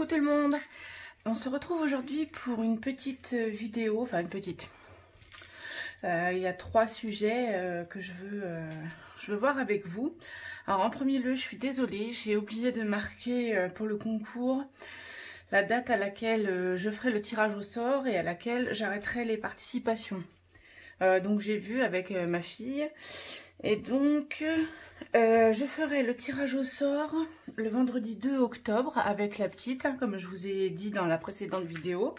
Coucou tout le monde. On se retrouve aujourd'hui pour une petite vidéo, enfin une petite. Il y a 3 sujets que je veux voir avec vous. Alors en premier lieu, je suis désolée, j'ai oublié de marquer pour le concours la date à laquelle je ferai le tirage au sort et à laquelle j'arrêterai les participations. Donc j'ai vu avec ma fille. Et donc, je ferai le tirage au sort le vendredi 2 octobre avec la petite, hein, comme je vous ai dit dans la précédente vidéo.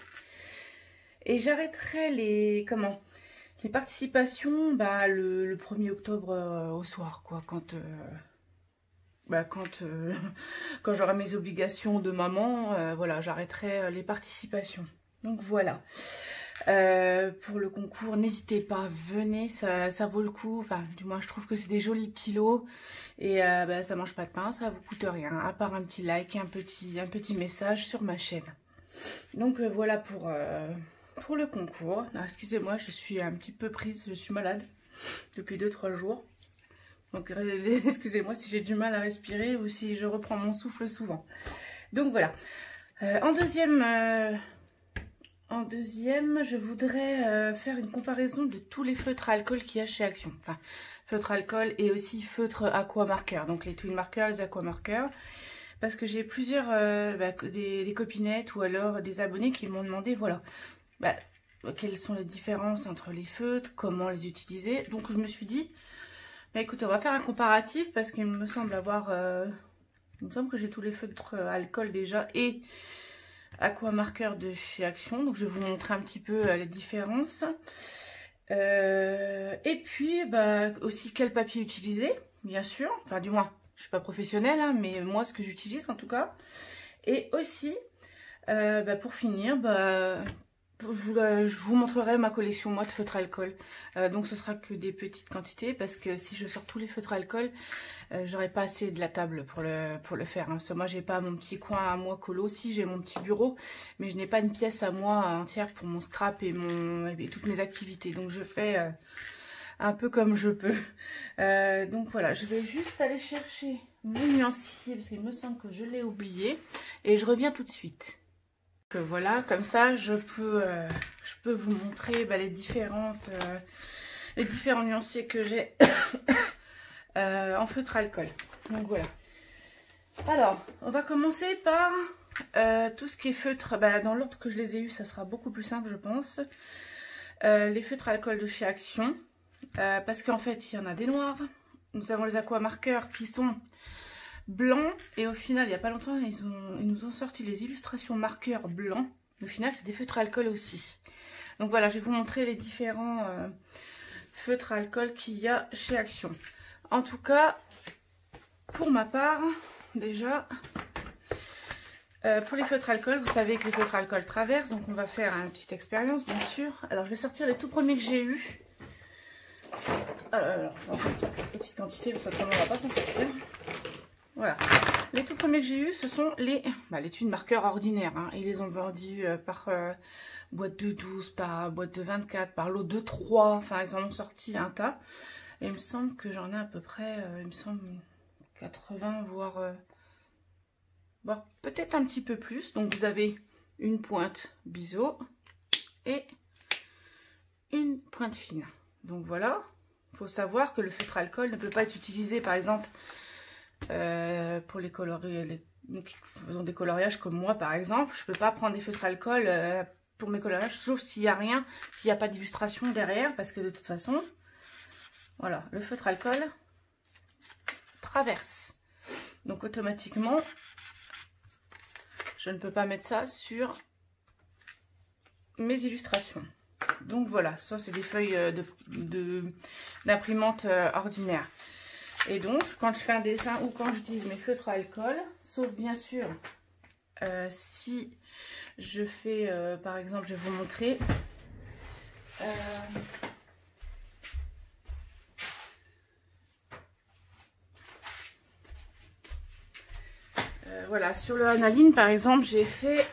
Et j'arrêterai les participations le 1er octobre au soir, quoi, quand j'aurai mes obligations de maman, voilà, j'arrêterai les participations. Donc voilà. Pour le concours, n'hésitez pas, venez, ça vaut le coup. Enfin, du moins, je trouve que c'est des jolis petits lots et ça mange pas de pain, ça vous coûte rien, à part un petit like et un petit message sur ma chaîne. Donc voilà pour le concours. Excusez-moi, je suis un petit peu prise, je suis malade depuis 2-3 jours. Donc excusez-moi si j'ai du mal à respirer ou si je reprends mon souffle souvent. Donc voilà. En deuxième, je voudrais faire une comparaison de tous les feutres à alcool qu'il y a chez Action. Enfin, feutre alcool et aussi feutre aqua marqueur. Donc les twin markers, les aqua marqueurs. Parce que j'ai plusieurs des copinettes ou alors des abonnés qui m'ont demandé, voilà, quelles sont les différences entre les feutres, comment les utiliser. Donc je me suis dit, écoute, on va faire un comparatif parce qu'il me semble que j'ai tous les feutres alcool déjà et aqua marqueur de chez Action. Donc je vais vous montrer un petit peu les différences. Et puis aussi quel papier utiliser, bien sûr. Enfin du moins, je suis pas professionnelle, hein, mais moi ce que j'utilise en tout cas. Et aussi, pour finir, je vous montrerai ma collection moi de feutres alcool. Donc ce sera que des petites quantités parce que si je sors tous les feutres alcool, j'aurai pas assez de la table pour le faire. Hein. Parce que moi j'ai pas mon petit coin à moi colo, si j'ai mon petit bureau, mais je n'ai pas une pièce à moi entière pour mon scrap et toutes mes activités. Donc je fais un peu comme je peux. Donc voilà, je vais juste aller chercher mon nuancier parce qu'il me semble que je l'ai oublié et je reviens tout de suite. Donc voilà, comme ça je peux vous montrer les différents nuanciers que j'ai en feutre alcool. Donc voilà. Alors, on va commencer par tout ce qui est feutre. Dans l'ordre que je les ai eus, ça sera beaucoup plus simple, je pense. Les feutres alcool de chez Action. Parce qu'en fait, il y en a des noirs. Nous avons les aqua marqueurs qui sont blancs. Et au final, il n'y a pas longtemps, ils nous ont sorti les illustrations marqueurs blancs. Au final, c'est des feutres alcool aussi. Donc voilà, je vais vous montrer les différents feutres alcool qu'il y a chez Action. En tout cas, pour ma part, déjà, pour les feutres alcool, vous savez que les feutres alcool traversent, donc on va faire une petite expérience, bien sûr. Alors, je vais sortir les tout premiers que j'ai eus. Alors, je vais en sortir une petite quantité, parce qu'autrement, on ne va pas s'en sortir. Voilà. Les tout premiers que j'ai eus, ce sont les twin marqueurs ordinaires. Hein. Ils les ont vendus par boîte de 12, par boîte de 24, par lot de 3. Enfin, ils en ont sorti un tas. Et il me semble que j'en ai à peu près, 80, voire peut-être un petit peu plus. Donc vous avez une pointe biseau et une pointe fine. Donc voilà, il faut savoir que le feutre alcool ne peut pas être utilisé par exemple pour les colorier, qui faisons des coloriages comme moi par exemple. Je ne peux pas prendre des feutres alcool pour mes coloriages, sauf s'il n'y a rien, s'il n'y a pas d'illustration derrière, parce que de toute façon... Voilà, le feutre alcool traverse. Donc automatiquement, je ne peux pas mettre ça sur mes illustrations. Donc voilà, soit c'est des feuilles d'imprimante ordinaire. Et donc, quand je fais un dessin ou quand j'utilise mes feutres à alcool, sauf bien sûr, si je fais, par exemple, je vais vous montrer... voilà, sur le analine par exemple, j'ai fait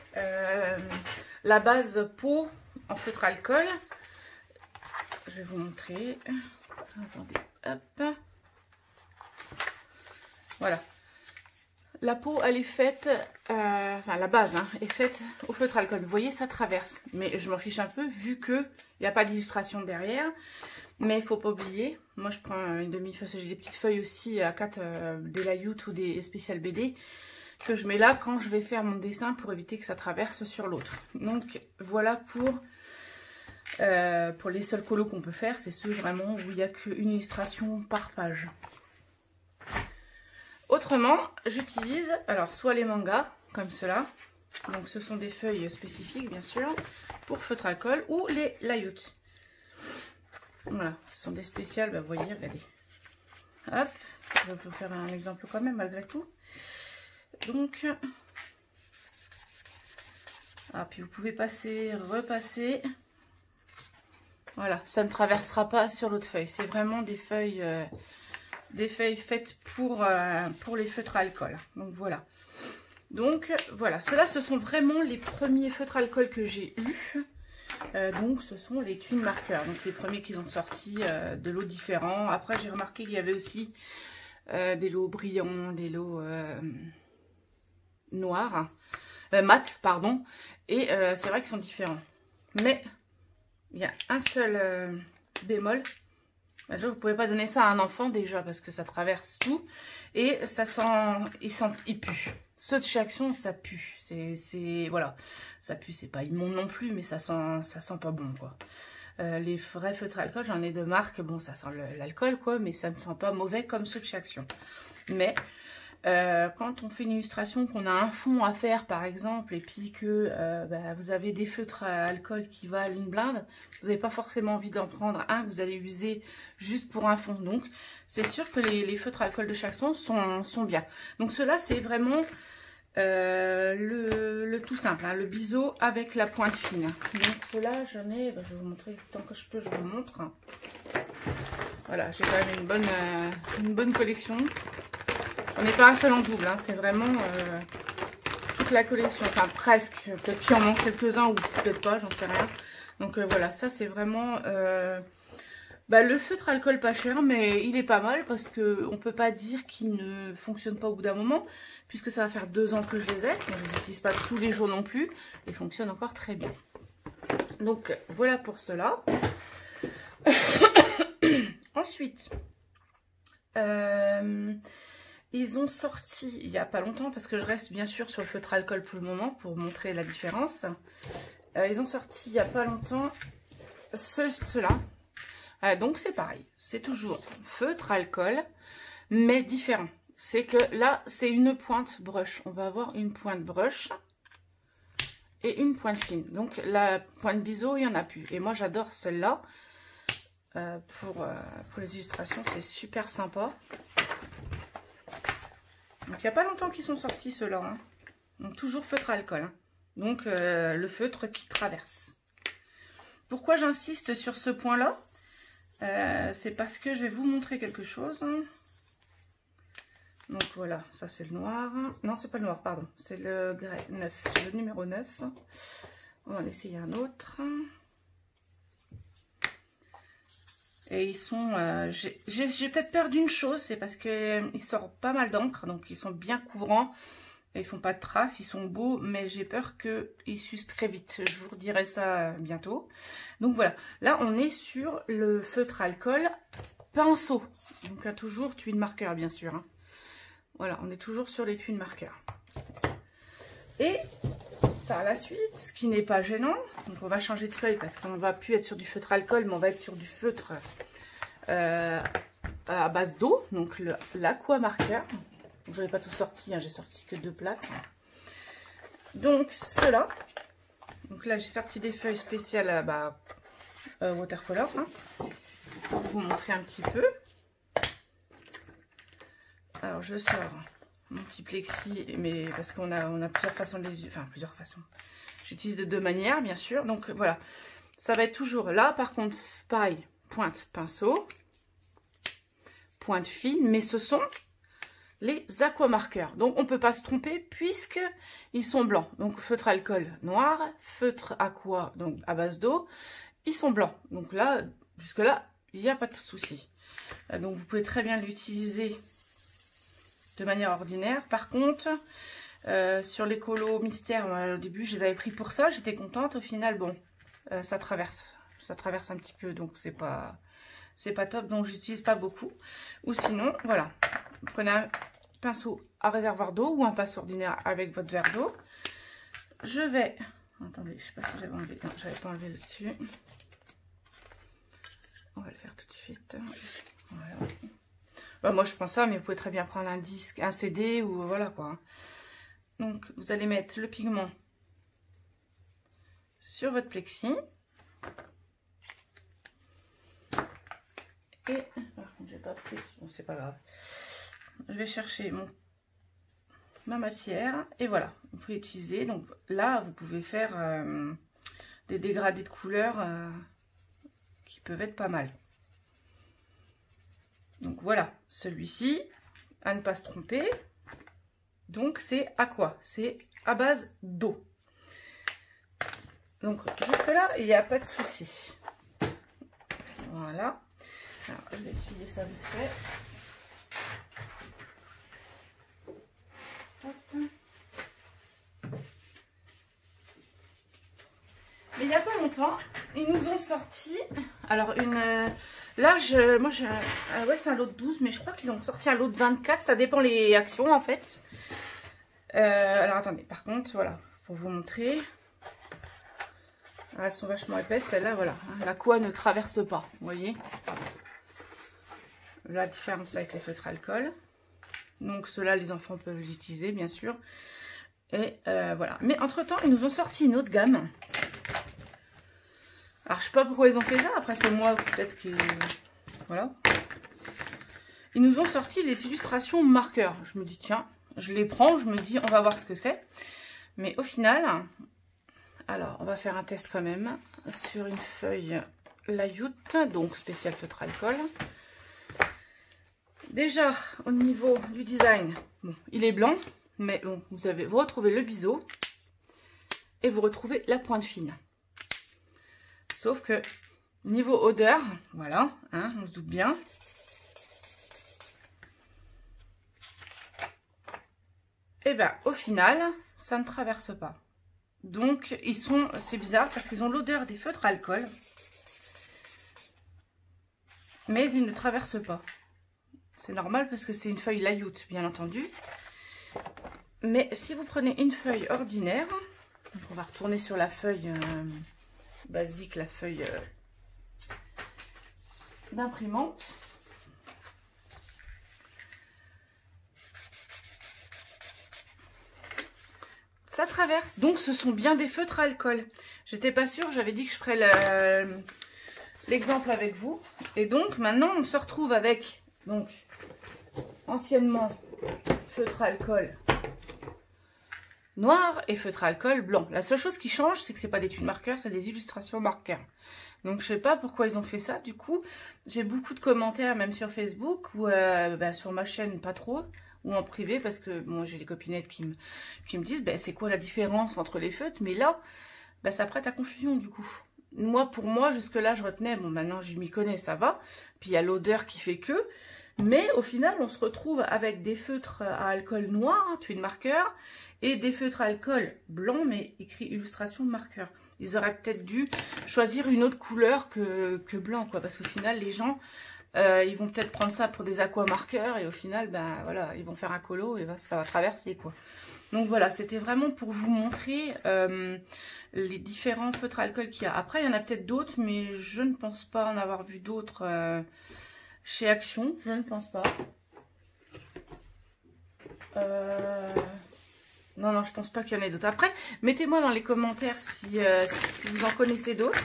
la base peau en feutre alcool. Je vais vous montrer. Attendez, hop. Voilà. la peau, elle est faite, enfin la base hein, est faite au feutre alcool. Vous voyez, ça traverse. Mais je m'en fiche un peu vu qu'il n'y a pas d'illustration derrière. Mais il ne faut pas oublier, moi je prends une demi-feuille, j'ai des petites feuilles aussi à 4 des layout ou des spéciales BD que je mets là quand je vais faire mon dessin pour éviter que ça traverse sur l'autre. Donc voilà pour les seuls colos qu'on peut faire, c'est ceux vraiment où il n'y a qu'une illustration par page. Autrement, j'utilise alors soit les mangas comme cela, donc ce sont des feuilles spécifiques bien sûr pour feutre alcool, ou les layouts. Voilà, ce sont des spéciales, bah, vous voyez, regardez. Hop, je vais vous faire un exemple quand même malgré tout. Donc, puis vous pouvez passer, repasser. Voilà, ça ne traversera pas sur l'autre feuille. C'est vraiment des feuilles faites pour les feutres à alcool. Donc voilà. Donc voilà, ceux-là, ce sont vraiment les premiers feutres à alcool que j'ai eus. Donc ce sont les twin markers, donc les premiers qu'ils ont sortis de lots différents. Après j'ai remarqué qu'il y avait aussi des lots brillants, des lots noirs, mat pardon, et c'est vrai qu'ils sont différents. Mais il y a un seul bémol, vous ne pouvez pas donner ça à un enfant déjà parce que ça traverse tout et ça sent, il pue. Ceux de chez Action, ça pue. Voilà, ça pue, c'est pas immonde non plus, mais ça sent pas bon quoi. Les vrais feutres à alcool, j'en ai de marques, bon ça sent l'alcool quoi, mais ça ne sent pas mauvais comme ceux de chez Action. Mais quand on fait une illustration, qu'on a un fond à faire par exemple, et puis que vous avez des feutres à alcool qui valent une blinde, vous n'avez pas forcément envie d'en prendre un que vous allez user juste pour un fond. Donc c'est sûr que les feutres à alcool de chaque son sont bien. Donc ceux-là c'est vraiment le tout simple, hein, le biseau avec la pointe fine. Donc ceux-là j'en ai, je vais vous montrer tant que je peux, je vous montre. Voilà, j'ai quand même une bonne collection. On n'est pas un seul en double, hein, c'est vraiment toute la collection, enfin presque, peut-être qu'il en manque quelques-uns ou peut-être pas, j'en sais rien. Donc voilà, ça c'est vraiment le feutre alcool pas cher, mais il est pas mal parce qu'on ne peut pas dire qu'il ne fonctionne pas au bout d'un moment, puisque ça va faire 2 ans que je les ai, donc je ne les utilise pas tous les jours non plus, ils fonctionnent encore très bien. Donc voilà pour cela. Ensuite, ils ont sorti il n'y a pas longtemps, parce que je reste bien sûr sur le feutre alcool pour le moment, pour montrer la différence. Ils ont sorti il n'y a pas longtemps ceux-là. Donc c'est pareil, c'est toujours feutre alcool, mais différent. C'est que là, c'est une pointe brush. On va avoir une pointe brush et une pointe fine. Donc la pointe biseau, il n'y en a plus. Et moi, j'adore celle-là. Pour les illustrations, c'est super sympa. Donc il n'y a pas longtemps qu'ils sont sortis ceux-là. Hein. Donc toujours feutre alcool. Hein. Donc le feutre qui traverse. Pourquoi j'insiste sur ce point-là? C'est parce que je vais vous montrer quelque chose. Donc voilà, ça c'est le noir. Non, c'est pas le noir, pardon. C'est le grès 9, le numéro 9. On va en essayer un autre. Et ils sont... j'ai peut-être peur d'une chose, c'est parce qu'ils sortent pas mal d'encre, donc ils sont bien couvrants. Et ils font pas de traces, ils sont beaux, mais j'ai peur qu'ils s'usent très vite. Je vous redirai ça bientôt. Donc voilà, là on est sur le feutre alcool pinceau. Donc toujours twin marker bien sûr. Hein. Voilà, on est toujours sur les twin markers. Et par la suite, ce qui n'est pas gênant, donc on va changer de feuille parce qu'on ne va plus être sur du feutre alcool, mais on va être sur du feutre à base d'eau, donc l'aqua marker. Je n'avais pas tout sorti, hein, j'ai sorti que 2 plaques. Donc ceux-là, donc là j'ai sorti des feuilles spéciales watercolor, hein, pour vous montrer un petit peu. Alors je sors mon petit plexi, mais parce qu'on a plusieurs façons de les... Enfin, plusieurs façons. J'utilise de 2 manières, bien sûr. Donc, voilà. Ça va être toujours là. Par contre, pareil, pointe pinceau, pointe fine, mais ce sont les aquamarqueurs. Donc, on ne peut pas se tromper puisqu'ils sont blancs. Donc, feutre alcool noir, feutre aqua, donc à base d'eau, ils sont blancs. Donc là, jusque-là, il n'y a pas de souci. Donc, vous pouvez très bien l'utiliser de manière ordinaire. Par contre, sur les colos mystères, au début, je les avais pris pour ça. J'étais contente. Au final, bon, ça traverse un petit peu, donc c'est pas top. Donc, j'utilise pas beaucoup. Ou sinon, voilà, vous prenez un pinceau à réservoir d'eau ou un pinceau ordinaire avec votre verre d'eau. Je vais... Attendez, je sais pas si j'avais enlevé... Non, j'avais pas enlevé le dessus. On va le faire tout de suite. Voilà. Bah, moi, je prends ça, mais vous pouvez très bien prendre un disque, un CD ou voilà quoi. Donc, vous allez mettre le pigment sur votre plexi. Et, par contre, j'ai pas pris... Bon, c'est pas grave. Je vais chercher ma matière. Et voilà, vous pouvez utiliser. Donc là, vous pouvez faire des dégradés de couleurs qui peuvent être pas mal. Donc voilà, celui-ci, à ne pas se tromper. Donc c'est à quoi? C'est à base d'eau. Donc jusque là, il n'y a pas de souci. Voilà. Alors, je vais essuyer ça vite fait. Hop. Mais il n'y a pas longtemps, ils nous ont sorti, alors là ouais c'est un lot de 12, mais je crois qu'ils ont sorti un lot de 24, ça dépend les actions en fait. Alors attendez, par contre, voilà, pour vous montrer, elles sont vachement épaisses, celle-là, voilà, la coie ne traverse pas, vous voyez. La différence avec les feutres alcool. Donc ceux-là, les enfants peuvent les utiliser, bien sûr. Et voilà. Mais entre-temps, ils nous ont sorti une autre gamme. Alors, je sais pas pourquoi ils ont fait ça. Après, c'est moi, peut-être que... Voilà. Ils nous ont sorti les illustrations marqueurs. Je me dis, tiens, je les prends. Je me dis, on va voir ce que c'est. Mais au final... Alors, on va faire un test quand même. Sur une feuille layout, donc spécial feutre alcool. Déjà, au niveau du design, bon, il est blanc. Mais bon, vous retrouvez le biseau. Et vous retrouvez la pointe fine. Sauf que niveau odeur, voilà, hein, on se doute bien. Et bien au final, ça ne traverse pas. Donc c'est bizarre parce qu'ils ont l'odeur des feutres alcool. Mais ils ne traversent pas. C'est normal parce que c'est une feuille layout, bien entendu. Mais si vous prenez une feuille ordinaire, donc on va retourner sur la feuille... basique, la feuille d'imprimante. Ça traverse, donc ce sont bien des feutres à alcool. J'étais pas sûre, j'avais dit que je ferais l'exemple avec vous. Et donc maintenant on se retrouve avec, donc anciennement feutre à alcool noir et feutre à alcool blanc. La seule chose qui change, c'est que c'est pas des tuiles marqueurs, c'est des illustrations marqueurs. Donc je sais pas pourquoi ils ont fait ça. Du coup, j'ai beaucoup de commentaires, même sur Facebook ou sur ma chaîne pas trop, ou en privé, parce que bon, j'ai les copinettes qui me disent c'est quoi la différence entre les feutres. Mais là, ça prête à confusion du coup. Pour moi, jusque là, je retenais, bon maintenant je m'y connais, ça va. Puis il y a l'odeur qui fait que. Mais au final, on se retrouve avec des feutres à alcool noir, tuiles marqueurs, et des feutres à alcool blanc, mais écrit illustration marqueur. Ils auraient peut-être dû choisir une autre couleur que blanc, quoi. Parce qu'au final, les gens, ils vont peut-être prendre ça pour des aqua marqueurs, et au final, voilà, ils vont faire un colo, et ça va traverser, quoi. Donc voilà, c'était vraiment pour vous montrer les différents feutres à alcool qu'il y a. Après, il y en a peut-être d'autres, mais je ne pense pas en avoir vu d'autres... chez Action, je ne pense pas. Non, je pense pas qu'il y en ait d'autres. Après, mettez-moi dans les commentaires si vous en connaissez d'autres.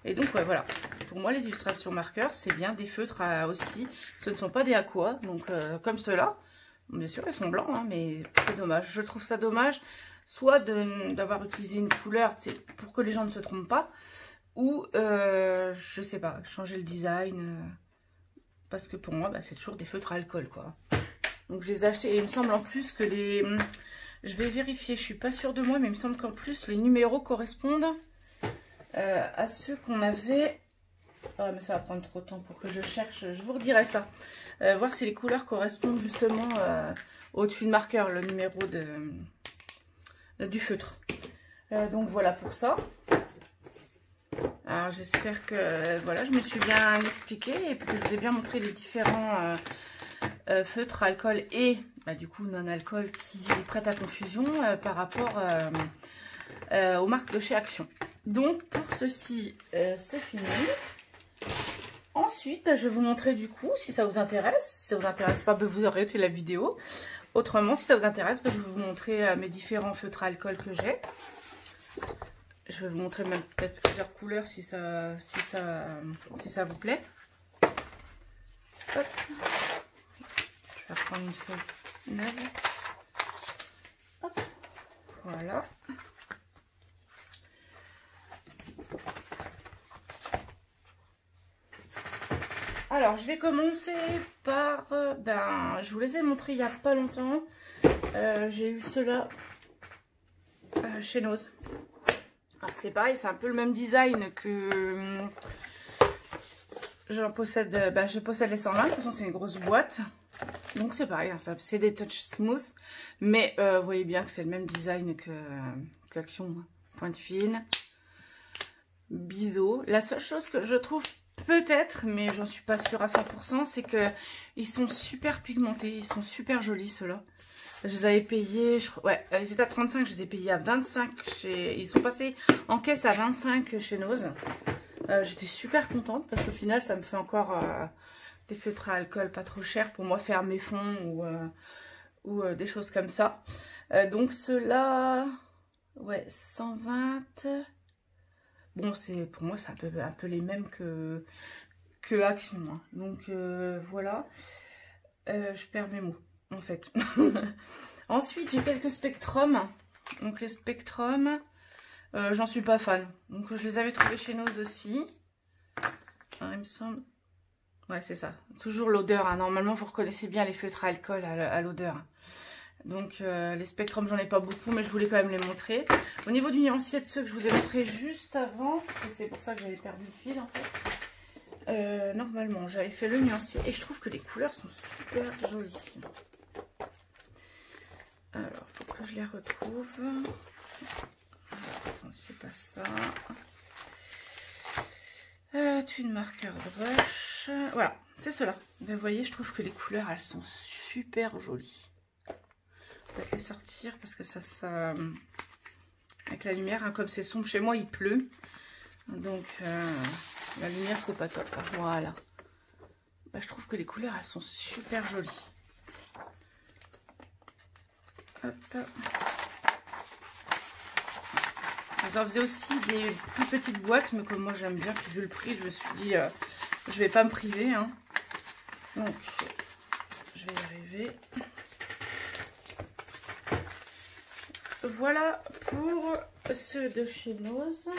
Et donc, ouais, voilà. Pour moi, les illustrations marqueurs, c'est bien des feutres aussi. Ce ne sont pas des aquas, donc comme ceux-là. Bien sûr, ils sont blancs, hein, mais c'est dommage. Je trouve ça dommage, soit d'avoir utilisé une couleur pour que les gens ne se trompent pas, ou, je sais pas, changer le design... Parce que pour moi, c'est toujours des feutres à alcool, quoi. Donc, je les ai achetés. Et il me semble en plus que les... Je vais vérifier, je suis pas sûre de moi, mais il me semble qu'en plus, les numéros correspondent à ceux qu'on avait Ah, mais ça va prendre trop de temps pour que je cherche. Je vous redirai ça. Voir si les couleurs correspondent justement au-dessus de marqueur, le numéro du feutre. Donc voilà pour ça. Alors j'espère que voilà, je me suis bien expliquée et que je vous ai bien montré les différents feutres alcool et du coup non alcool qui prêtent à confusion par rapport aux marques de chez Action. Donc pour ceci c'est fini. Ensuite je vais vous montrer du coup si ça vous intéresse. Si ça vous intéresse pas, vous arrêtez la vidéo. Autrement si ça vous intéresse, je vais vous montrer mes différents feutres alcool que j'ai. Je vais vous montrer même peut-être plusieurs couleurs si ça vous plaît. Hop. Je vais reprendre une feuille neuve. Hop. Voilà. Alors, je vais commencer par... je vous les ai montrés il n'y a pas longtemps. J'ai eu ceux-là chez Nose. C'est pareil, c'est un peu le même design que je possède les 120. De toute façon, c'est une grosse boîte. Donc c'est pareil, hein, c'est des touch smooth. Mais vous voyez bien que c'est le même design qu'Action. Pointe fine, biseau. La seule chose que je trouve peut-être, mais j'en suis pas sûre à 100%, c'est qu'ils sont super pigmentés. Ils sont super jolis ceux-là. Je les avais payés, ouais, ils étaient à 35, je les ai payés à 25. Ils sont passés en caisse à 25 chez Nose. J'étais super contente parce qu'au final, ça me fait encore des feutres à alcool pas trop chers pour moi faire mes fonds ou des choses comme ça. Donc ceux-là, ouais, 120. Bon, pour moi, c'est un peu les mêmes que Action. Hein. Donc voilà, je perds mes mots. En fait. Ensuite, j'ai quelques spectrums. Donc les spectrums, j'en suis pas fan. Donc je les avais trouvés chez Nose aussi. Alors, il me semble... Ouais, c'est ça. Toujours l'odeur. Hein. Normalement, vous reconnaissez bien les feutres à alcool à l'odeur. Donc les spectrums, j'en ai pas beaucoup, mais je voulais quand même les montrer. Au niveau du nuancier de ceux que je vous ai montré juste avant, c'est pour ça que j'avais perdu le fil en fait. Normalement, j'avais fait le nuancier et je trouve que les couleurs sont super jolies. Alors, il faut que je les retrouve. Attends, c'est pas ça. Tu de marqueur de brush. Voilà, c'est cela. Vous voyez, je trouve que les couleurs, elles sont super jolies. Peut-être les sortir parce que ça avec la lumière, hein, comme c'est sombre chez moi, il pleut. Donc, la lumière, c'est pas top. Voilà. Je trouve que les couleurs, elles sont super jolies. Hop. Ils en faisaient aussi des plus petites boîtes, mais comme moi j'aime bien, puis vu le prix, je me suis dit, je vais pas me priver. Hein. Donc, je vais y arriver. Voilà pour ceux de chez Nose.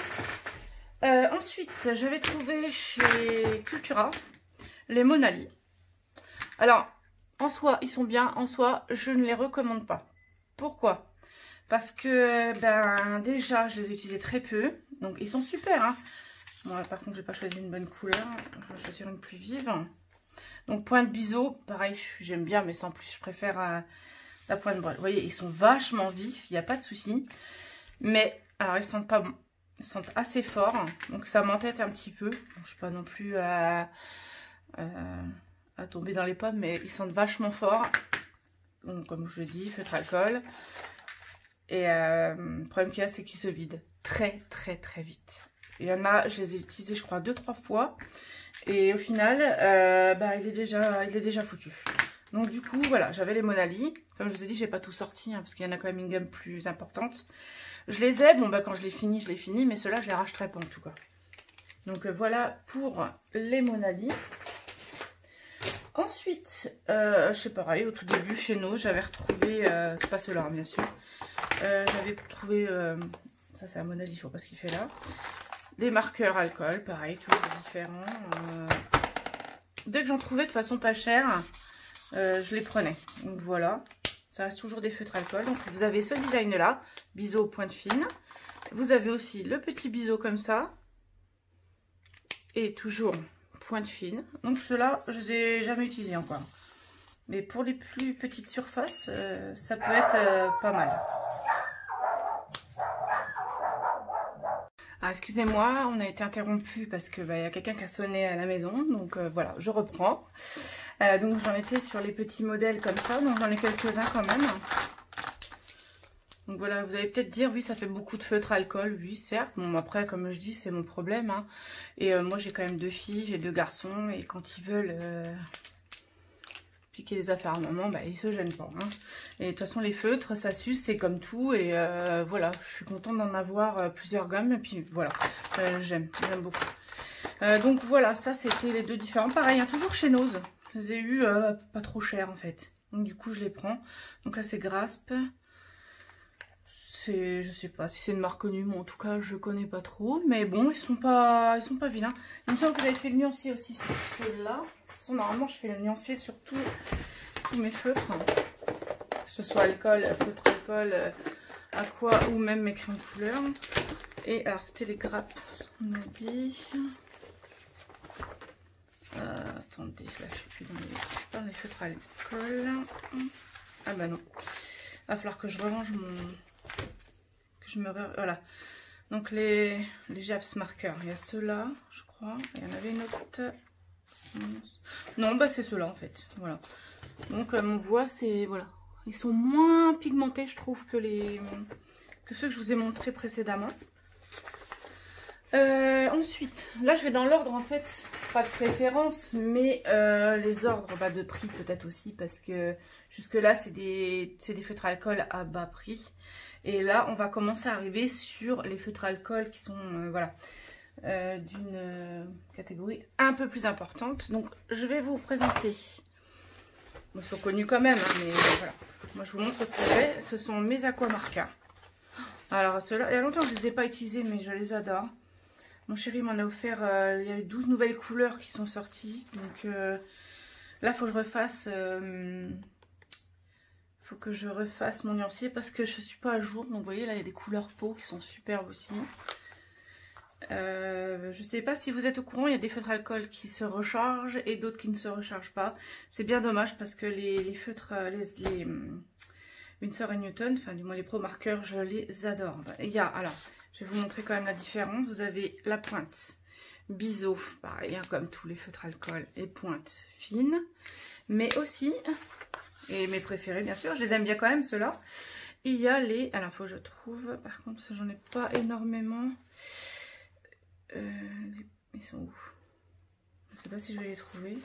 Ensuite, j'avais trouvé chez Cultura les Monali. Alors, en soi, ils sont bien. En soi, je ne les recommande pas. Pourquoi? Parce que, déjà, je les ai utilisés très peu. Donc, ils sont super. Hein. Moi, par contre, je n'ai pas choisi une bonne couleur. Je vais choisir une plus vive. Donc, pointe biseau. Pareil, j'aime bien, mais sans plus, je préfère la pointe brûle. Vous voyez, ils sont vachement vifs. Il n'y a pas de souci. Mais, alors, ils sentent pas bon. Ils sentent assez forts. Donc, ça m'entête un petit peu. Bon, je ne suis pas non plus à tomber dans les pommes, mais ils sentent vachement fort. Donc, comme je le dis, feutre alcool. Et le problème qu'il y a, c'est qu'ils se vident très vite. Il y en a, je les ai utilisés, je crois, 2-3 fois. Et au final, il est déjà foutu. Donc du coup, voilà, j'avais les Monali. Comme je vous ai dit, j'ai pas tout sorti, hein, parce qu'il y en a quand même une gamme plus importante. Je les ai, bon, quand je les finis, mais ceux-là, je les racheterai pas en tout cas. Donc voilà pour les Monali. Ensuite, je sais pareil, au tout début, chez nous, j'avais retrouvé, pas ceux-là, bien sûr. J'avais trouvé, ça c'est un Monali, je vois pas ce qu'il fait là. Des marqueurs alcool, pareil, toujours différents. Dès que j'en trouvais de façon pas chère, je les prenais. Donc voilà, ça reste toujours des feutres alcool. Donc vous avez ce design là, biseau pointe fine. Vous avez aussi le petit biseau comme ça. et toujours pointe fine. Donc ceux-là, je les ai jamais utilisés encore. Mais pour les plus petites surfaces, ça peut être pas mal. Ah, excusez-moi, on a été interrompu parce que y a quelqu'un qui a sonné à la maison. Donc voilà, je reprends. Donc j'en étais sur les petits modèles comme ça. Donc j'en ai quelques-uns quand même. Donc voilà, vous allez peut-être dire, oui, ça fait beaucoup de feutre alcool. Oui, certes. Bon, après, comme je dis, c'est mon problème. Hein. Et moi, j'ai quand même 2 filles, j'ai 2 garçons. Et quand ils veulent piquer les affaires à maman, ils se gênent pas. Hein. Et de toute façon, les feutres, ça s'use, c'est comme tout. Et voilà, je suis contente d'en avoir plusieurs gammes. Et puis voilà, j'aime beaucoup. Donc voilà, ça, c'était les 2 différents. Pareil, hein, toujours chez Nose. Je les ai eu pas trop cher, en fait. Donc du coup, je les prends. Donc là, c'est Grasp. Je sais pas si c'est une marque connue, mais en tout cas je connais pas trop. Mais bon, ils sont pas vilains. Il me semble que j'avais fait le nuancier aussi sur ceux-là. Normalement je fais le nuancier sur tous mes feutres. Que ce soit alcool, feutre alcool, aqua ou même mes crayons de couleur. Et alors c'était les grappes, on a dit. Attendez, là je suis plus dans les feutres alcool. Ah bah non. Il va falloir que je rerange voilà, donc les Japs marqueurs, il y a ceux-là, je crois, il y en avait une autre, non, c'est ceux-là en fait, voilà, donc on voit, c'est, voilà, ils sont moins pigmentés, je trouve, que ceux que je vous ai montrés précédemment. Ensuite, là je vais dans l'ordre en fait, pas de préférence, mais les ordres de prix peut-être aussi, parce que jusque là c'est des feutres alcool à bas prix. Et là, on va commencer à arriver sur les feutres alcool qui sont voilà, d'une catégorie un peu plus importante. Donc, je vais vous présenter. Ils sont connus quand même, hein, mais voilà. Moi, je vous montre ce que j'ai. Ce sont mes aquamarqueurs. Alors, ceux-là, il y a longtemps que je ne les ai pas utilisés, mais je les adore. Mon chéri m'en a offert, il y a eu 12 nouvelles couleurs qui sont sorties. Donc, là, il faut que je refasse... faut que je refasse mon nuancier parce que je suis pas à jour. Donc vous voyez là il y a des couleurs peau qui sont superbes aussi. Je sais pas si vous êtes au courant, il y a des feutres alcool qui se rechargent et d'autres qui ne se rechargent pas. C'est bien dommage parce que les feutres, Winsor & Newton, enfin du moins les pro marqueurs, je les adore. Il y a, alors je vais vous montrer quand même la différence. Vous avez la pointe biseau, pareil hein, comme tous les feutres alcool, et pointe fine, mais aussi... Et mes préférés, bien sûr. Je les aime bien quand même, ceux-là. Il y a les... Alors, il faut que je trouve... Par contre, ça, j'en ai pas énormément. Ils sont où? Je ne sais pas si je vais les trouver.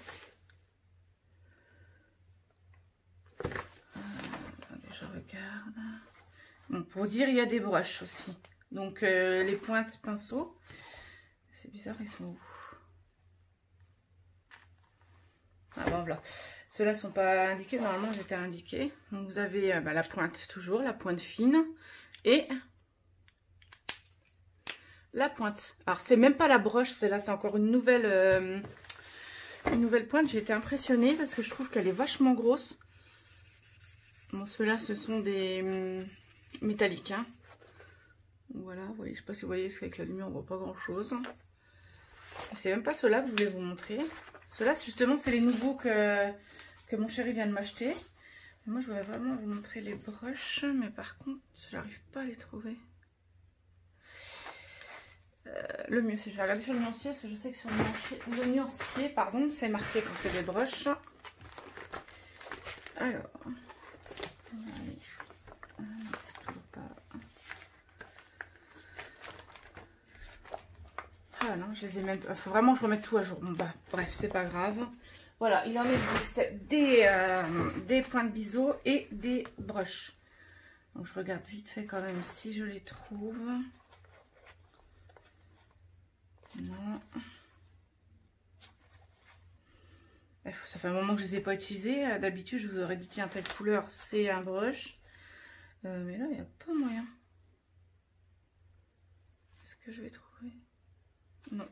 Attendez, je regarde. Bon, pour dire, il y a des brushes aussi. Donc, les pointes pinceau. C'est bizarre, ils sont où? Ah bon, voilà. Ceux-là ne sont pas indiqués, normalement j'étais indiqué. Donc vous avez la pointe toujours, la pointe fine et la pointe. Alors c'est même pas la broche, celle-là c'est encore une nouvelle pointe. J'ai été impressionnée parce que je trouve qu'elle est vachement grosse. Bon, ceux-là ce sont des métalliques. Hein. Voilà, vous voyez, je sais pas si vous voyez, parce qu'avec la lumière on voit pas grand-chose. C'est même pas ceux-là que je voulais vous montrer. Ceux-là justement c'est les nouveaux que mon chéri vient de m'acheter. Moi je voudrais vraiment vous montrer les brushes, mais par contre j'arrive pas à les trouver. Le mieux c'est je vais regarder sur le nuancier, parce que je sais que sur le nuancier pardon, c'est marqué quand c'est des brushes. Alors, toujours pas. Ah non, je les ai même pas. Faut vraiment que je remette tout à jour. Bon bah bref, c'est pas grave. Voilà, il en existe des pointes biseau et des brushes. Donc je regarde vite fait quand même si je les trouve. Non. Ça fait un moment que je ne les ai pas utilisés. D'habitude, je vous aurais dit, tiens, telle couleur, c'est un brush. Mais là, il n'y a pas moyen. Est-ce que je vais trouver? Non.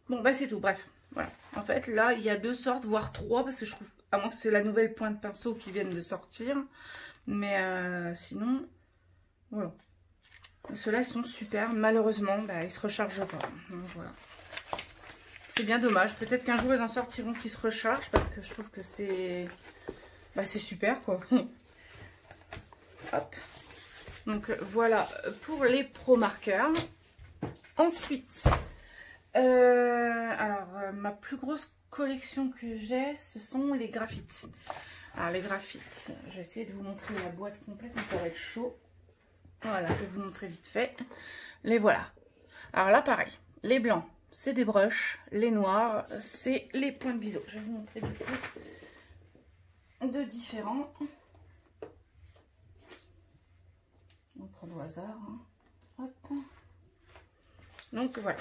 Bon, bah c'est tout. Bref, voilà. En fait, là, il y a 2 sortes, voire 3, parce que je trouve, à moins que c'est la nouvelle pointe pinceau qui vienne de sortir. Mais sinon, voilà. Ceux-là, ils sont super. Malheureusement, bah, ils ne se rechargent pas. Donc, voilà. C'est bien dommage. Peut-être qu'un jour, ils en sortiront qui se rechargent parce que je trouve que c'est super, quoi. Hop. Donc, voilà pour les Pro marqueurs. Ensuite, ma plus grosse collection que j'ai, ce sont les graphites. Alors, les graphites, je vais essayer de vous montrer la boîte complète, mais ça va être chaud. Voilà, je vais vous montrer vite fait. Les voilà. Alors là, pareil, les blancs, c'est des brushes. Les noirs, c'est les points de biseau. Je vais vous montrer du coup de différents. On prend au hasard. Hein. Hop. Donc voilà.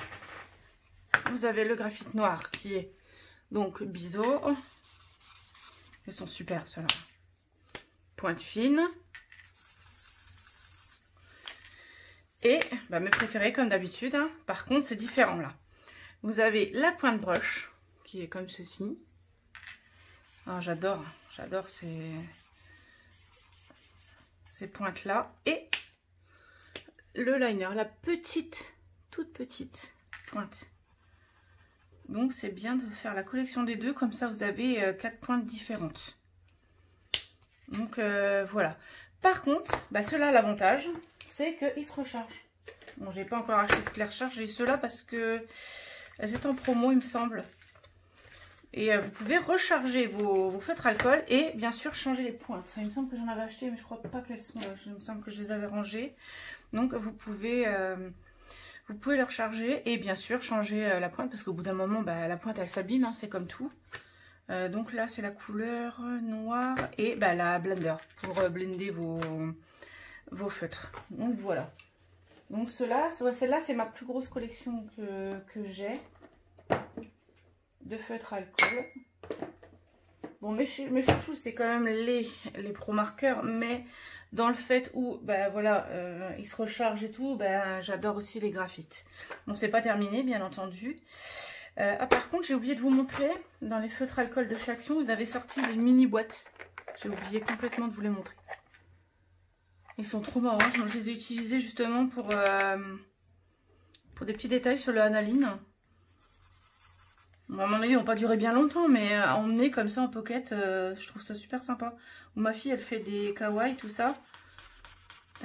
Vous avez le graphite noir qui est donc biseau. Ils sont super ceux-là. Pointe fine. Et mes préférés comme d'habitude. Hein. Par contre, c'est différent là. Vous avez la pointe brush qui est comme ceci. Ah, j'adore ces pointes-là. Et le liner, la petite, toute petite pointe. Donc, c'est bien de faire la collection des deux. Comme ça, vous avez 4 pointes différentes. Donc, voilà. Par contre, ceux-là, l'avantage, c'est qu'ils se rechargent. Bon, j'ai pas encore acheté toutes les recharges. J'ai ceux-là parce que elles étaient en promo, il me semble. Et vous pouvez recharger vos feutres alcool et bien sûr changer les pointes. Il me semble que j'en avais acheté, mais je crois pas qu'elles sont là. Il me semble que je les avais rangées. Donc, vous pouvez les recharger et bien sûr changer la pointe parce qu'au bout d'un moment, la pointe elle s'abîme, hein, c'est comme tout. Donc là, c'est la couleur noire et la blender pour blender vos feutres. Donc voilà. Donc celle-là, c'est ma plus grosse collection que j'ai de feutres alcool. Bon, mes chouchous, c'est quand même les Pro marqueurs, mais dans le fait où, ils se rechargent et tout, j'adore aussi les graphites. Bon, c'est pas terminé, bien entendu. Par contre, j'ai oublié de vous montrer, dans les feutres alcool de chez Action, vous avez sorti les mini boîtes. J'ai oublié complètement de vous les montrer. Ils sont trop marrants. Je les ai utilisés justement pour des petits détails sur le analine. Bon, à mon avis, ils n'ont pas duré bien longtemps, mais à emmener comme ça en pocket, je trouve ça super sympa. Ou ma fille, elle fait des kawaii, tout ça.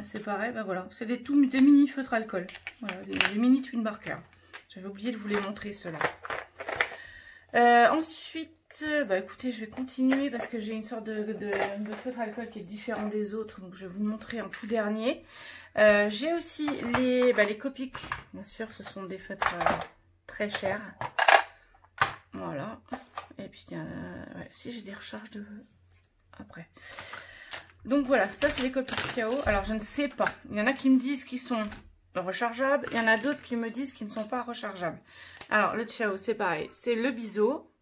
C'est pareil, voilà. C'est des mini feutres alcool. Voilà, des mini twin markers. J'avais oublié de vous les montrer, ceux-là. Ensuite, écoutez, je vais continuer parce que j'ai une sorte de feutre alcool qui est différent des autres. Donc, je vais vous le montrer en tout dernier. J'ai aussi les Copic. Bien sûr, ce sont des feutres très chers. Voilà. Et puis, si j'ai des recharges après. Donc, voilà. Ça, c'est les Copic Xiao. Alors, je ne sais pas. Il y en a qui me disent qu'ils sont rechargeables. Il y en a d'autres qui me disent qu'ils ne sont pas rechargeables. Alors, le Xiao, c'est pareil. C'est le biseau.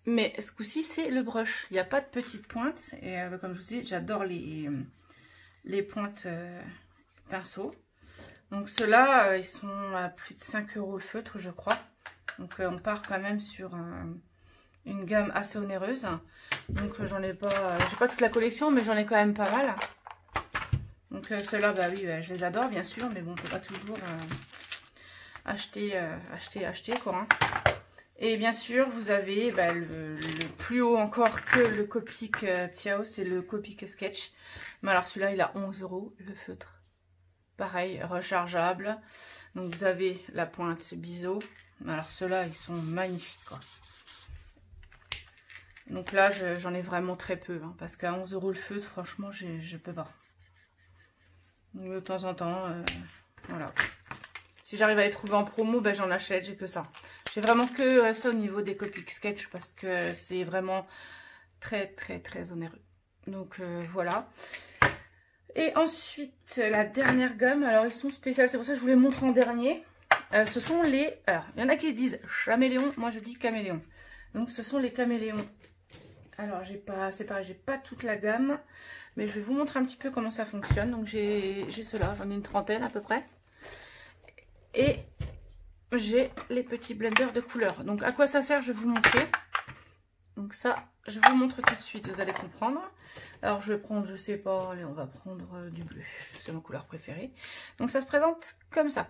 Mais ce coup-ci, c'est le brush. Il n'y a pas de petites pointes. Et comme je vous dis, j'adore les pointes pinceau. Donc, ceux-là, ils sont à plus de 5 € le feutre, je crois. Donc, on part quand même sur une gamme assez onéreuse. Donc, j'en ai pas... j'ai pas toute la collection, mais j'en ai quand même pas mal. Donc, ceux-là, oui, je les adore, bien sûr. Mais bon, on peut pas toujours acheter, quoi. Hein. Et bien sûr, vous avez le plus haut encore que le Copic Xiao, c'est le Copic Sketch. Mais alors celui-là, il a 11 € le feutre. Pareil, rechargeable. Donc vous avez la pointe biseau. Alors ceux-là, ils sont magnifiques, quoi. Donc là, j'en ai vraiment très peu. Hein, parce qu'à 11 € le feutre, franchement, je peux pas. Donc, de temps en temps, voilà. Si j'arrive à les trouver en promo, j'en achète, j'ai que ça. J'ai vraiment que ça au niveau des Copic Sketch parce que c'est vraiment très très très onéreux. Donc voilà. Et ensuite, la dernière gamme, alors ils sont spéciales, c'est pour ça que je vous les montre en dernier. Ce sont les... Alors, il y en a qui disent caméléon, moi je dis caméléon. Donc ce sont les caméléons. Alors, c'est pareil, j'ai pas toute la gamme, mais je vais vous montrer un petit peu comment ça fonctionne. Donc j'ai ceux-là, j'en ai une trentaine à peu près. Et j'ai les petits blenders de couleurs. Donc à quoi ça sert, je vais vous montrer. Donc ça, je vous montre tout de suite, vous allez comprendre. Alors je vais prendre, je sais pas, allez, on va prendre du bleu. C'est ma couleur préférée. Donc ça se présente comme ça.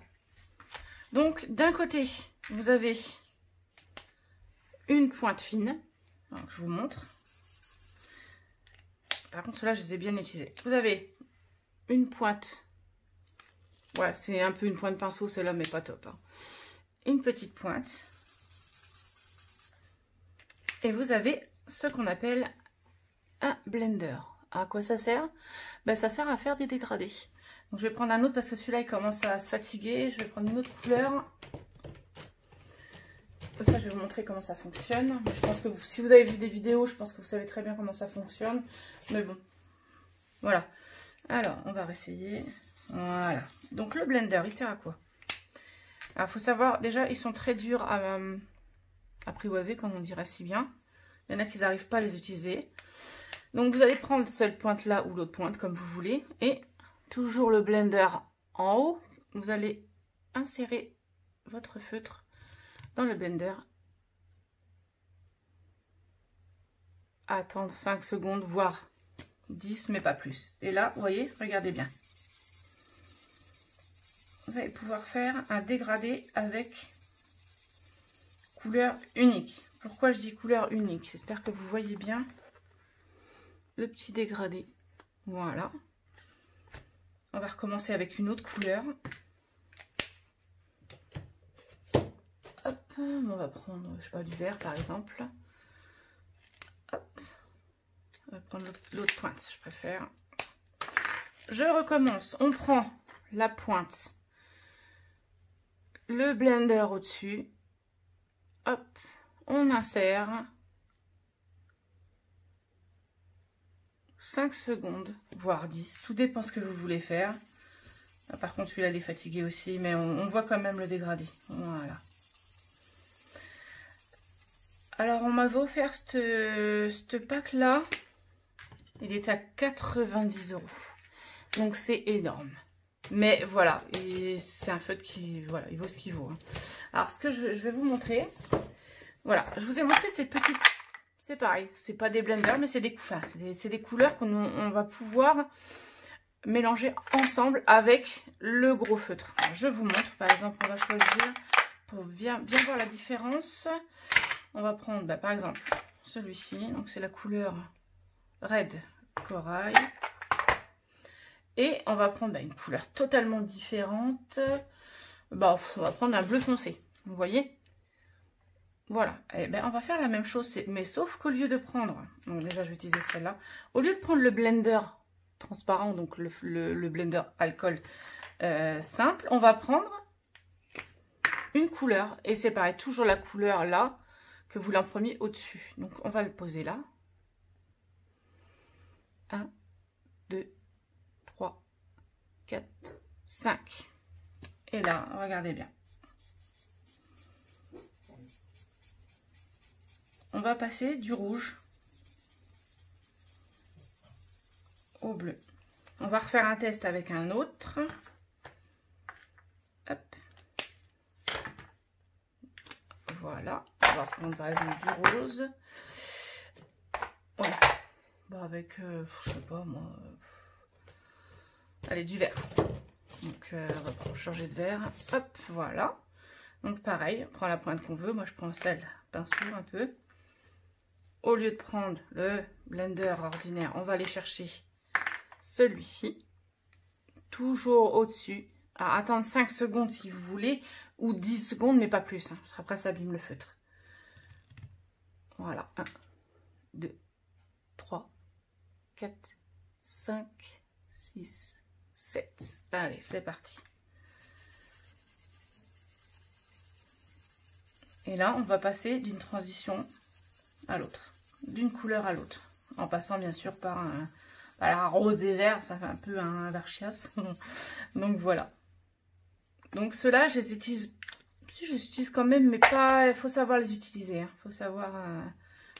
Donc d'un côté, vous avez une pointe fine. Alors, je vous montre. Par contre, ceux-là, je les ai bien utilisés. Vous avez une pointe. Ouais, c'est un peu une pointe pinceau, celle-là, mais pas top. Hein. Une petite pointe. Et vous avez ce qu'on appelle un blender. À quoi ça sert? Ben, ça sert à faire des dégradés. Donc, je vais prendre un autre parce que celui-là, il commence à se fatiguer. Je vais prendre une autre couleur. Comme ça, je vais vous montrer comment ça fonctionne. Je pense que si vous avez vu des vidéos, je pense que vous savez très bien comment ça fonctionne. Mais bon, voilà. Alors, on va réessayer. Voilà. Donc, le blender, il sert à quoi? Alors, il faut savoir, déjà, ils sont très durs à apprivoiser, comme on dirait si bien. Il y en a qui n'arrivent pas à les utiliser. Donc, vous allez prendre cette pointe-là ou l'autre pointe, comme vous voulez. Et toujours le blender en haut. Vous allez insérer votre feutre dans le blender. Attendre 5 secondes, voire 10, mais pas plus. Et là, vous voyez, regardez bien. Vous allez pouvoir faire un dégradé avec couleur unique. Pourquoi je dis couleur unique? J'espère que vous voyez bien le petit dégradé. Voilà. On va recommencer avec une autre couleur. Hop, on va prendre, je sais pas, du vert par exemple. Hop. On va prendre l'autre pointe, je préfère. Je recommence. On prend la pointe, le blender au-dessus. Hop, on insère. 5 secondes, voire 10. Tout dépend ce que vous voulez faire. Ah, par contre, celui-là, il est fatigué aussi, mais on voit quand même le dégradé. Voilà. Alors, on m'avait offert ce pack-là. Il est à 90 €. Donc, c'est énorme. Mais voilà, c'est un feutre qui, voilà, il vaut ce qu'il vaut. Hein. Alors, ce que je vais vous montrer. Voilà, je vous ai montré ces petites... C'est pareil, c'est pas des blenders, mais c'est des couleurs qu'on va pouvoir mélanger ensemble avec le gros feutre. Alors, je vous montre, par exemple, on va choisir, pour bien voir la différence, on va prendre, bah, par exemple, celui-ci, donc c'est la couleur Red Corail, et on va prendre une couleur totalement différente, bah, on va prendre un bleu foncé, vous voyez? Voilà, et ben on va faire la même chose, mais sauf qu'au lieu de prendre, donc déjà je vais utiliser celle-là, au lieu de prendre le blender transparent, donc le blender alcool simple, on va prendre une couleur, et c'est pareil, toujours la couleur là, que vous l'imprimiez au-dessus. Donc on va le poser là. 1, 2, 3, 4, 5. Et là, regardez bien. On va passer du rouge au bleu. On va refaire un test avec un autre. Hop. Voilà. On va prendre par exemple du rose. Ouais. Bah avec, je sais pas moi. Allez, du vert. Donc on va changer de vert. Hop, voilà. Donc pareil, on prend la pointe qu'on veut. Moi je prends celle pinceau un peu. Au lieu de prendre le blender ordinaire, on va aller chercher celui-ci. Toujours au-dessus. Alors, attendre 5 secondes si vous voulez. Ou 10 secondes, mais pas plus. Hein, parce qu'après, ça abîme le feutre. Voilà. 1, 2, 3, 4, 5, 6, 7. Allez, c'est parti. Et là, on va passer d'une transition à l'autre. D'une couleur à l'autre. En passant, bien sûr, par un rose et vert. Ça fait un peu un vert chiasse. Donc, voilà. Donc, ceux-là, je les utilise... Si, je les utilise quand même, mais pas... Il faut savoir les utiliser. Il faut savoir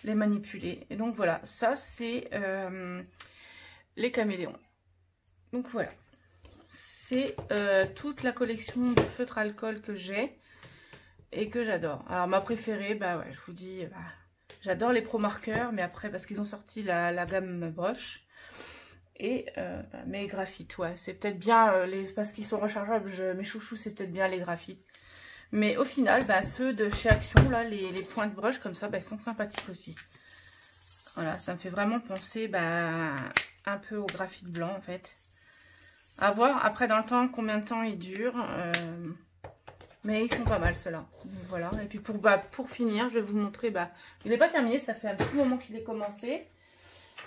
les manipuler. Et donc, voilà. Ça, c'est les caméléons. Donc, voilà. C'est toute la collection de feutres alcool que j'ai et que j'adore. Alors, ma préférée, bah ouais, je vous dis... Bah, j'adore les Pro Markers, mais après, parce qu'ils ont sorti la gamme Brush. Et mes graphites, ouais, c'est peut-être bien, parce qu'ils sont rechargeables, mes chouchous, c'est peut-être bien les graphites. Mais au final, bah, ceux de chez Action, là, les pointes brush comme ça, bah, sont sympathiques aussi. Voilà, ça me fait vraiment penser bah, un peu au graphite blanc en fait. À voir après dans le temps combien de temps ils durent. Mais ils sont pas mal ceux-là. Voilà. Et puis pour finir, je vais vous montrer. Bah, il n'est pas terminé, ça fait un petit moment qu'il est commencé.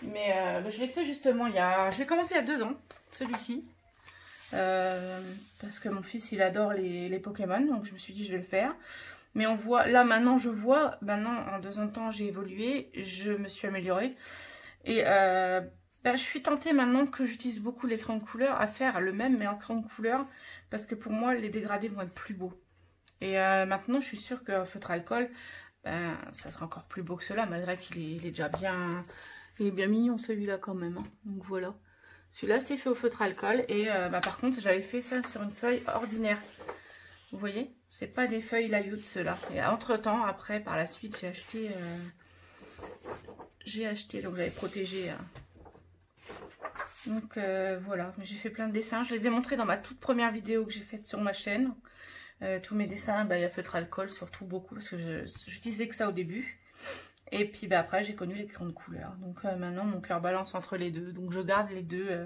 Mais je l'ai fait justement je l'ai commencé il y a 2 ans, celui-ci. Parce que mon fils il adore les Pokémon, donc je me suis dit je vais le faire. Mais on voit, là maintenant je vois, maintenant en 2 ans de temps j'ai évolué, je me suis améliorée. Et je suis tentée maintenant que j'utilise beaucoup les crayons de couleur à faire le même mais en crayon de couleur. Parce que pour moi les dégradés vont être plus beaux. Et maintenant je suis sûre que feutre alcool, ça sera encore plus beau que cela. Malgré qu'il est déjà bien, il est bien mignon celui-là quand même. Hein. Donc voilà. Celui-là c'est fait au feutre alcool. Et par contre j'avais fait ça sur une feuille ordinaire. Vous voyez, c'est pas des feuilles layout ceux-là. Et entre temps, après, par la suite, j'ai acheté, donc j'avais protégé. Donc voilà, j'ai fait plein de dessins. Je les ai montrés dans ma toute première vidéo que j'ai faite sur ma chaîne. Tous mes dessins, il y a feutre alcool, surtout beaucoup, parce que j'utilisais que ça au début. Et puis après, j'ai connu les crayons de couleur. Donc maintenant, mon cœur balance entre les deux. Donc je garde les deux,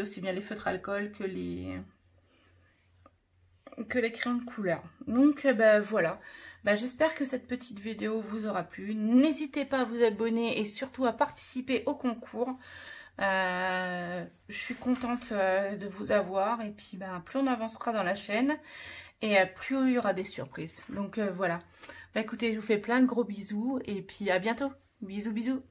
aussi bien les feutres alcool que les crayons de couleur. Donc voilà, j'espère que cette petite vidéo vous aura plu. N'hésitez pas à vous abonner et surtout à participer au concours. Je suis contente de vous avoir. Et puis plus on avancera dans la chaîne et plus il y aura des surprises. Donc voilà, écoutez, je vous fais plein de gros bisous et puis à bientôt. Bisous bisous.